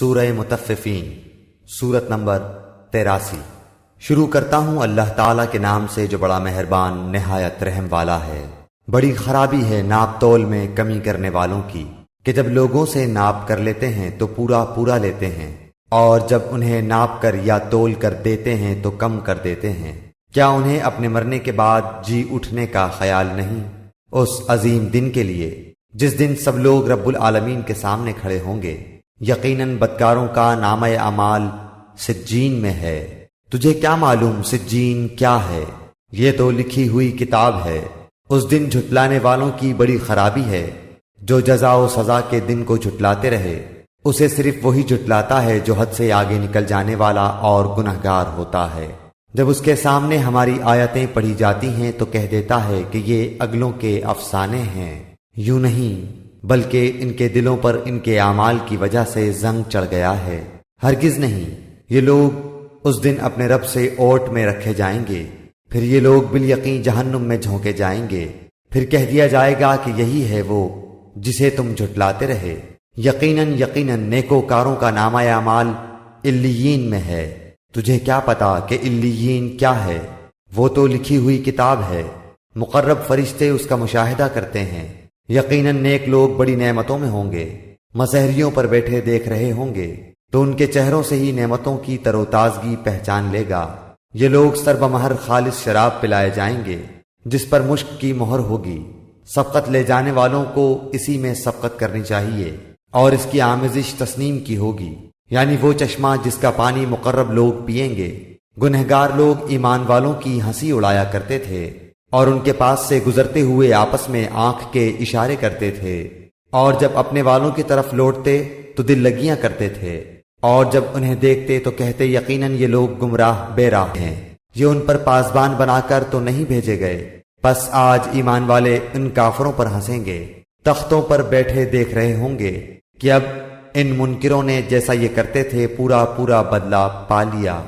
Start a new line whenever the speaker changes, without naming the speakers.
سورہ مطففین، سورت نمبر 83۔ شروع کرتا ہوں اللہ تعالیٰ کے نام سے جو بڑا مہربان نہایت رحم والا ہے۔ بڑی خرابی ہے ناپ تول میں کمی کرنے والوں کی کہ جب لوگوں سے ناپ کر لیتے ہیں تو پورا پورا لیتے ہیں، اور جب انہیں ناپ کر یا تول کر دیتے ہیں تو کم کر دیتے ہیں۔ کیا انہیں اپنے مرنے کے بعد جی اٹھنے کا خیال نہیں؟ اس عظیم دن کے لیے جس دن سب لوگ رب العالمین کے سامنے کھڑے ہوں گے۔ یقیناً بدکاروں کا نامہ اعمال سجین میں ہے۔ تجھے کیا معلوم سجین کیا ہے؟ یہ تو لکھی ہوئی کتاب ہے۔ اس دن جھٹلانے والوں کی بڑی خرابی ہے۔ جو جزا و سزا کے دن کو جھٹلاتے رہے، اسے صرف وہی جھٹلاتا ہے جو حد سے آگے نکل جانے والا اور گنہگار ہوتا ہے۔ جب اس کے سامنے ہماری آیتیں پڑھی جاتی ہیں تو کہہ دیتا ہے کہ یہ اگلوں کے افسانے ہیں۔ یوں نہیں، بلکہ ان کے دلوں پر ان کے اعمال کی وجہ سے زنگ چڑھ گیا ہے۔ ہرگز نہیں، یہ لوگ اس دن اپنے رب سے اوٹ میں رکھے جائیں گے، پھر یہ لوگ بالیقین جہنم میں جھونکے جائیں گے۔ پھر کہہ دیا جائے گا کہ یہی ہے وہ جسے تم جھٹلاتے رہے۔ یقیناً نیکوکاروں کا نامہ اعمال علیین میں ہے۔ تجھے کیا پتا کہ علیین کیا ہے؟ وہ تو لکھی ہوئی کتاب ہے۔ مقرب فرشتے اس کا مشاہدہ کرتے ہیں۔ یقیناً نیک لوگ بڑی نعمتوں میں ہوں گے، مسحریوں پر بیٹھے دیکھ رہے ہوں گے تو ان کے چہروں سے ہی نعمتوں کی تر و تازگی پہچان لے گا۔ یہ لوگ سربمہر خالص شراب پلائے جائیں گے جس پر مشک کی مہر ہوگی۔ سبقت لے جانے والوں کو اسی میں سبقت کرنی چاہیے، اور اس کی آمیزش تسنیم کی ہوگی، یعنی وہ چشمہ جس کا پانی مقرب لوگ پئیں گے۔ گنہگار لوگ ایمان والوں کی ہنسی اڑایا کرتے تھے، اور ان کے پاس سے گزرتے ہوئے آپس میں آنکھ کے اشارے کرتے تھے، اور جب اپنے والوں کی طرف لوٹتے تو دل لگیاں کرتے تھے، اور جب انہیں دیکھتے تو کہتے یقیناً یہ لوگ گمراہ بے راہ ہیں، یہ ان پر پاسبان بنا کر تو نہیں بھیجے گئے۔ پس آج ایمان والے ان کافروں پر ہنسیں گے، تختوں پر بیٹھے دیکھ رہے ہوں گے کہ اب ان منکروں نے جیسا یہ کرتے تھے پورا پورا بدلہ پا لیا۔